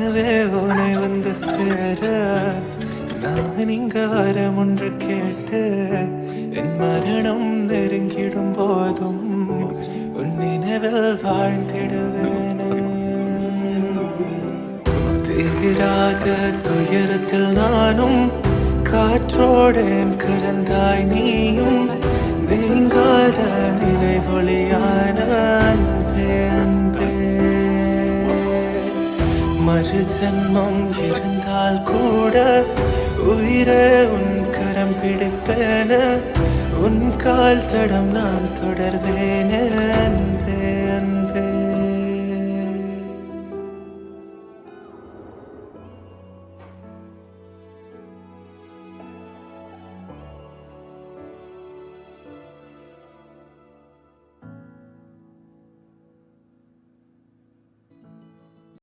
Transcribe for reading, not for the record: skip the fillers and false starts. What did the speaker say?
கனவே உனை வந்து சேர நான் இங்க வரம் ஒன்று கேட்டு என் மரணம் நெருங்கிடும் போதும் உன் நினைவில் வாழ்ந்திடுவேனே. தீராத துயரத்தில் நானும் காற்றோடேன் கலந்தாய் நீயும் நீங்காத நினைவொளியான அன்பே அன்பே. மறு ஜென்மம் இருந்தால் கூட உயிரே உன் கரம் பிடிப்பேன உன் கால் தடம் நான் தொடர்வேனே அன்பே.